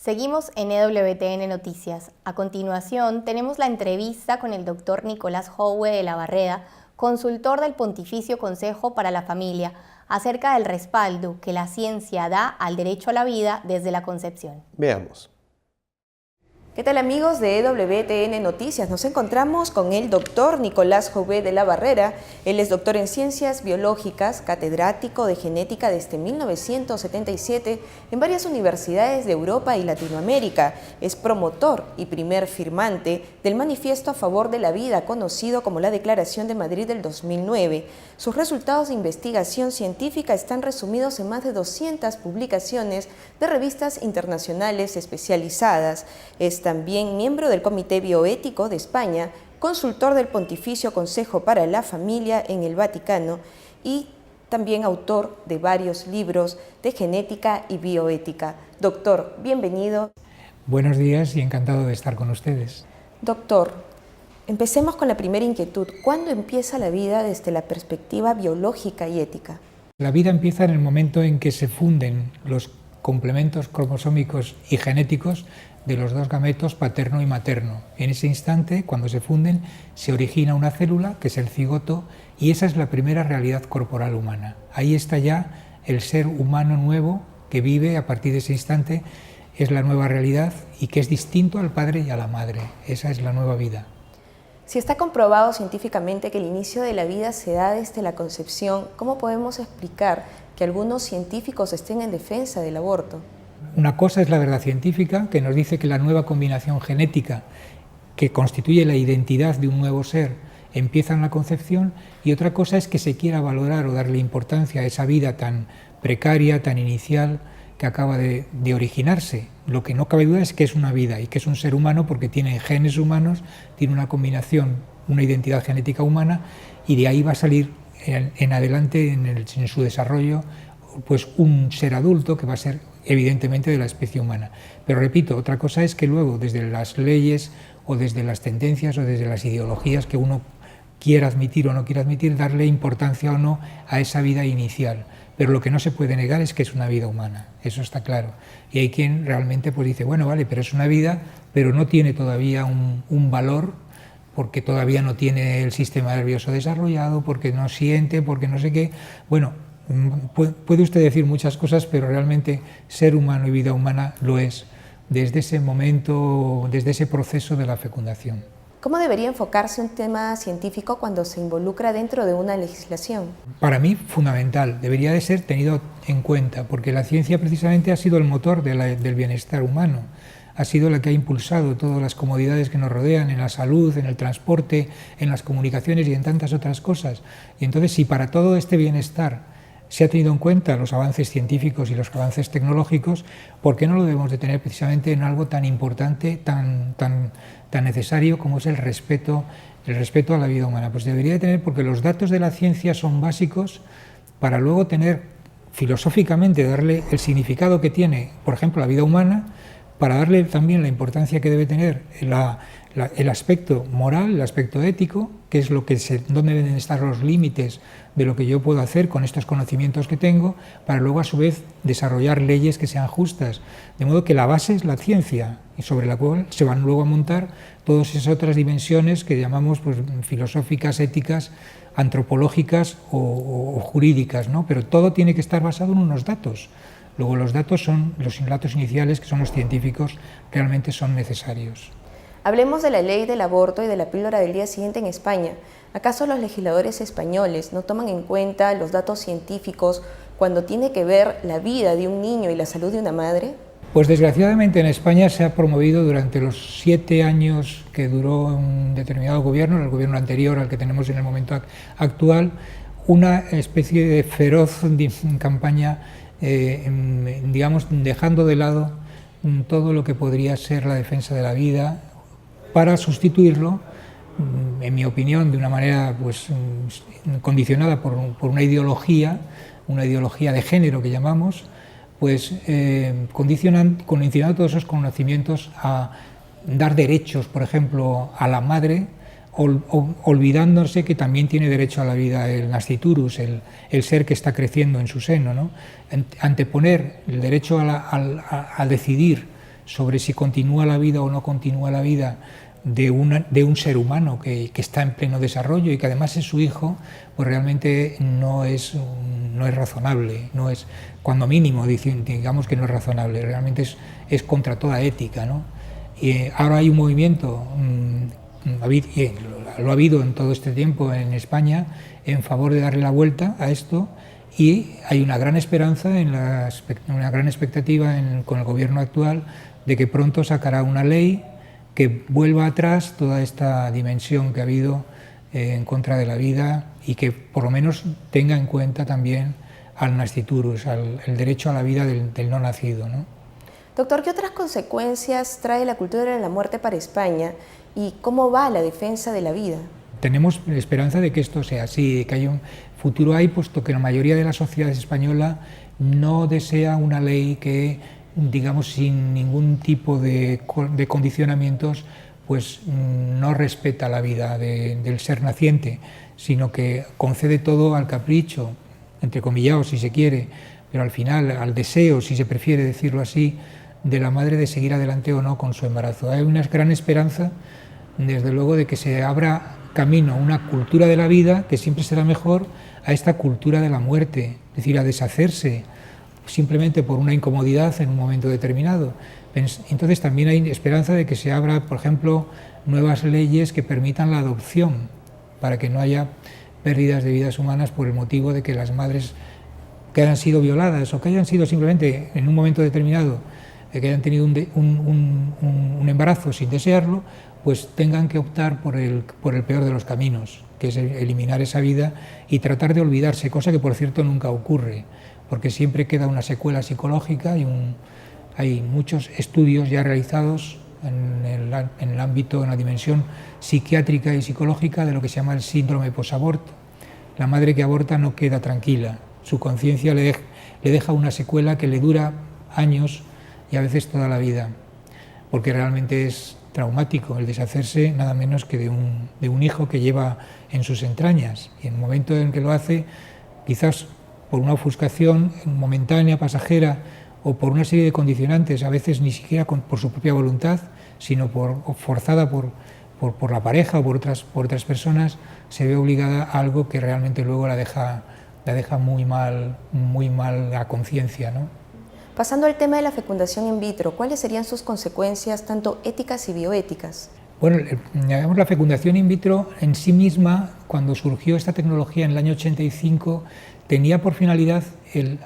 Seguimos en EWTN Noticias. A continuación, tenemos la entrevista con el doctor Nicolás Howe de la Barrera, consultor del Pontificio Consejo para la Familia, acerca del respaldo que la ciencia da al derecho a la vida desde la concepción. Veamos. ¿Qué tal, amigos de EWTN Noticias? Nos encontramos con el doctor Nicolás Howe de la Barrera. Él es doctor en Ciencias Biológicas, catedrático de Genética desde 1977 en varias universidades de Europa y Latinoamérica. Es promotor y primer firmante del Manifiesto a Favor de la Vida, conocido como la Declaración de Madrid del 2009. Sus resultados de investigación científica están resumidos en más de 200 publicaciones de revistas internacionales especializadas. Es también miembro del Comité Bioético de España, consultor del Pontificio Consejo para la Familia en el Vaticano y también autor de varios libros de genética y bioética. Doctor, bienvenido. Buenos días y encantado de estar con ustedes. Doctor, empecemos con la primera inquietud. ¿Cuándo empieza la vida desde la perspectiva biológica y ética? La vida empieza en el momento en que se funden los complementos cromosómicos y genéticos de los dos gametos paterno y materno. En ese instante, cuando se funden, se origina una célula, que es el cigoto, y esa es la primera realidad corporal humana. Ahí está ya el ser humano nuevo que vive a partir de ese instante, es la nueva realidad y que es distinto al padre y a la madre. Esa es la nueva vida. Si está comprobado científicamente que el inicio de la vida se da desde la concepción, ¿cómo podemos explicar que algunos científicos estén en defensa del aborto? Una cosa es la verdad científica, que nos dice que la nueva combinación genética que constituye la identidad de un nuevo ser empieza en la concepción, y otra cosa es que se quiera valorar o darle importancia a esa vida tan precaria, tan inicial, que acaba de originarse. Lo que no cabe duda es que es una vida y que es un ser humano porque tiene genes humanos, tiene una combinación, una identidad genética humana, y de ahí va a salir en adelante en su desarrollo pues un ser adulto que va a ser evidentemente de la especie humana. Pero repito, otra cosa es que luego desde las leyes o desde las tendencias o desde las ideologías que uno quiera admitir o no quiera admitir, darle importancia o no a esa vida inicial. Pero lo que no se puede negar es que es una vida humana, eso está claro. Y hay quien realmente pues dice, bueno, vale, pero es una vida, pero no tiene todavía un valor, porque todavía no tiene el sistema nervioso desarrollado, porque no siente, porque no sé qué. Bueno, puede usted decir muchas cosas, pero realmente ser humano y vida humana lo es desde ese momento, desde ese proceso de la fecundación. ¿Cómo debería enfocarse un tema científico cuando se involucra dentro de una legislación? Para mí, fundamental, debería de ser tenido en cuenta, porque la ciencia precisamente ha sido el motor del bienestar humano, ha sido la que ha impulsado todas las comodidades que nos rodean en la salud, en el transporte, en las comunicaciones y en tantas otras cosas. Y entonces, si para todo este bienestar se ha tenido en cuenta los avances científicos y los avances tecnológicos, ¿por qué no lo debemos de tener precisamente en algo tan importante, tan necesario como es el respeto a la vida humana? Pues debería de tener, porque los datos de la ciencia son básicos para luego tener, filosóficamente, darle el significado que tiene, por ejemplo, la vida humana, para darle también la importancia que debe tener el aspecto moral, el aspecto ético, que es dónde deben estar los límites de lo que yo puedo hacer con estos conocimientos que tengo, para luego a su vez desarrollar leyes que sean justas. De modo que la base es la ciencia, y sobre la cual se van luego a montar todas esas otras dimensiones que llamamos pues, filosóficas, éticas, antropológicas o jurídicas, ¿no? Pero todo tiene que estar basado en unos datos. Luego los datos son los datos iniciales, que son los científicos, realmente son necesarios. Hablemos de la ley del aborto y de la píldora del día siguiente en España. ¿Acaso los legisladores españoles no toman en cuenta los datos científicos cuando tiene que ver la vida de un niño y la salud de una madre? Pues desgraciadamente en España se ha promovido durante los 7 años que duró un determinado gobierno, el gobierno anterior al que tenemos en el momento actual, una especie de feroz campaña, digamos, dejando de lado todo lo que podría ser la defensa de la vida, para sustituirlo, en mi opinión, de una manera pues, condicionada por una ideología de género que llamamos, pues condicionando todos esos conocimientos a dar derechos, por ejemplo, a la madre, olvidándose que también tiene derecho a la vida el nasciturus, el ser que está creciendo en su seno, ¿no? Anteponer el derecho a decidir sobre si continúa la vida o no continúa la vida de un ser humano que está en pleno desarrollo y que además es su hijo, pues realmente no es razonable, no es, cuando mínimo digamos que no es razonable, realmente es contra toda ética, ¿no? Y ahora hay un movimiento, lo ha habido en todo este tiempo en España, en favor de darle la vuelta a esto, y hay una gran esperanza, una gran expectativa con el gobierno actual de que pronto sacará una ley que vuelva atrás toda esta dimensión que ha habido en contra de la vida y que por lo menos tenga en cuenta también al nasciturus, el derecho a la vida del no nacido, ¿no? Doctor, ¿qué otras consecuencias trae la cultura de la muerte para España y cómo va la defensa de la vida? Tenemos esperanza de que esto sea así, de que haya un futuro ahí, puesto que la mayoría de la sociedad española no desea una ley que, digamos, sin ningún tipo de condicionamientos, pues no respeta la vida del ser naciente, sino que concede todo al capricho, entrecomillado si se quiere, pero al final al deseo, si se prefiere decirlo así, de la madre de seguir adelante o no con su embarazo. Hay una gran esperanza, desde luego, de que se abra camino a una cultura de la vida que siempre será mejor a esta cultura de la muerte, es decir, a deshacerse simplemente por una incomodidad en un momento determinado. Entonces también hay esperanza de que se abra, por ejemplo, nuevas leyes que permitan la adopción, para que no haya pérdidas de vidas humanas por el motivo de que las madres que hayan sido violadas o que hayan sido simplemente en un momento determinado, que hayan tenido un embarazo sin desearlo, pues tengan que optar por el peor de los caminos, que es eliminar esa vida y tratar de olvidarse, cosa que por cierto nunca ocurre, porque siempre queda una secuela psicológica y hay muchos estudios ya realizados en el ámbito, en la dimensión psiquiátrica y psicológica de lo que se llama el síndrome posaborto. La madre que aborta no queda tranquila, su conciencia le deja una secuela que le dura años y a veces toda la vida, porque realmente es traumático el deshacerse nada menos que de un hijo que lleva en sus entrañas, y en el momento en que lo hace, quizás por una ofuscación momentánea, pasajera, o por una serie de condicionantes, a veces ni siquiera por su propia voluntad, sino forzada por la pareja o por otras personas, se ve obligada a algo que realmente luego la deja muy mal a conciencia, ¿no? Pasando al tema de la fecundación in vitro, ¿cuáles serían sus consecuencias tanto éticas y bioéticas? Bueno, la fecundación in vitro en sí misma, cuando surgió esta tecnología en el año 85, tenía por finalidad el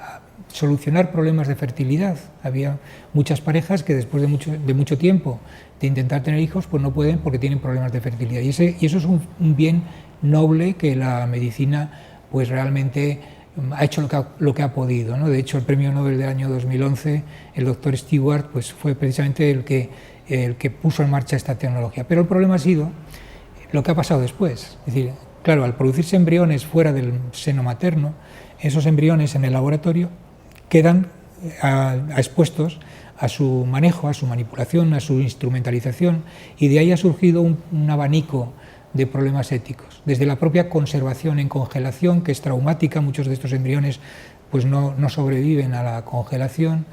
solucionar problemas de fertilidad. Había muchas parejas que después de mucho tiempo de intentar tener hijos, pues no pueden porque tienen problemas de fertilidad. Y eso es un bien noble que la medicina pues realmente ha hecho lo que ha podido, ¿no? De hecho, el premio Nobel del año 2011, el doctor Stewart, pues fue precisamente el que puso en marcha esta tecnología. Pero el problema ha sido lo que ha pasado después. Es decir, claro, al producirse embriones fuera del seno materno, esos embriones en el laboratorio quedan expuestos a su manejo, a su manipulación, a su instrumentalización, y de ahí ha surgido un abanico de problemas éticos, desde la propia conservación en congelación, que es traumática, muchos de estos embriones pues no sobreviven a la congelación,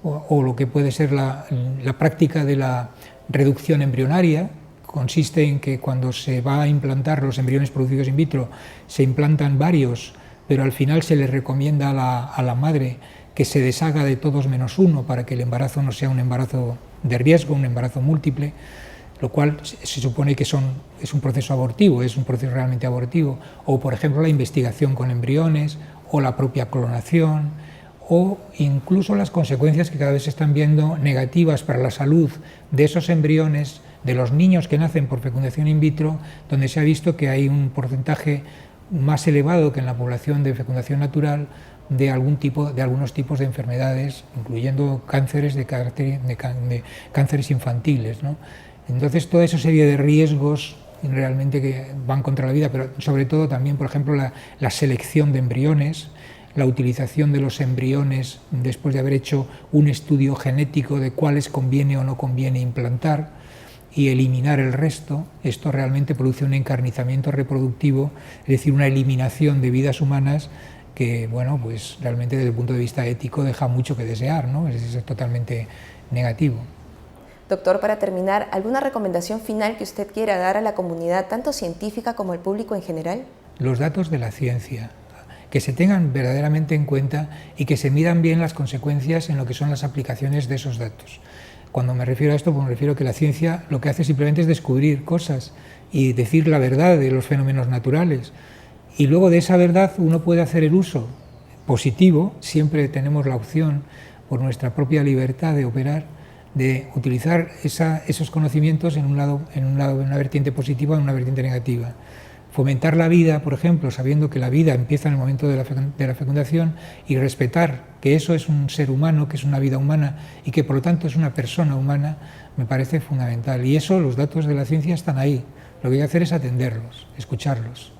o lo que puede ser la práctica de la reducción embrionaria. Consiste en que cuando se va a implantar los embriones producidos in vitro, se implantan varios, pero al final se les recomienda a la madre que se deshaga de todos menos uno para que el embarazo no sea un embarazo de riesgo, un embarazo múltiple, lo cual se supone que es un proceso abortivo, es un proceso realmente abortivo. O, por ejemplo, la investigación con embriones, o la propia clonación, o incluso las consecuencias que cada vez se están viendo negativas para la salud de esos embriones, de los niños que nacen por fecundación in vitro, donde se ha visto que hay un porcentaje más elevado que en la población de fecundación natural de algunos tipos de enfermedades, incluyendo cánceres cánceres infantiles, ¿no? Entonces, toda esa serie de riesgos realmente que van contra la vida, pero sobre todo también, por ejemplo, la selección de embriones, la utilización de los embriones después de haber hecho un estudio genético de cuáles conviene o no conviene implantar y eliminar el resto, esto realmente produce un encarnizamiento reproductivo, es decir, una eliminación de vidas humanas que, bueno, pues realmente desde el punto de vista ético deja mucho que desear, ¿no? Es totalmente negativo. Doctor, para terminar, ¿alguna recomendación final que usted quiera dar a la comunidad, tanto científica como al público en general? Los datos de la ciencia, que se tengan verdaderamente en cuenta y que se midan bien las consecuencias en lo que son las aplicaciones de esos datos. Cuando me refiero a esto, pues me refiero a que la ciencia lo que hace simplemente es descubrir cosas y decir la verdad de los fenómenos naturales. Y luego de esa verdad uno puede hacer el uso positivo, siempre tenemos la opción, por nuestra propia libertad de operar, de utilizar esos conocimientos en una vertiente positiva o en una vertiente negativa. Fomentar la vida, por ejemplo, sabiendo que la vida empieza en el momento de la fecundación, y respetar que eso es un ser humano, que es una vida humana y que por lo tanto es una persona humana, me parece fundamental. Y eso, los datos de la ciencia están ahí. Lo que hay que hacer es atenderlos, escucharlos.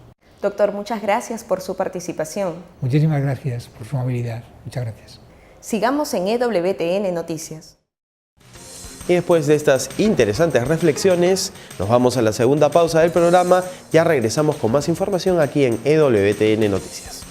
Doctor, muchas gracias por su participación. Muchísimas gracias por su amabilidad. Muchas gracias. Sigamos en EWTN Noticias. Y después de estas interesantes reflexiones, nos vamos a la segunda pausa del programa. Ya regresamos con más información aquí en EWTN Noticias.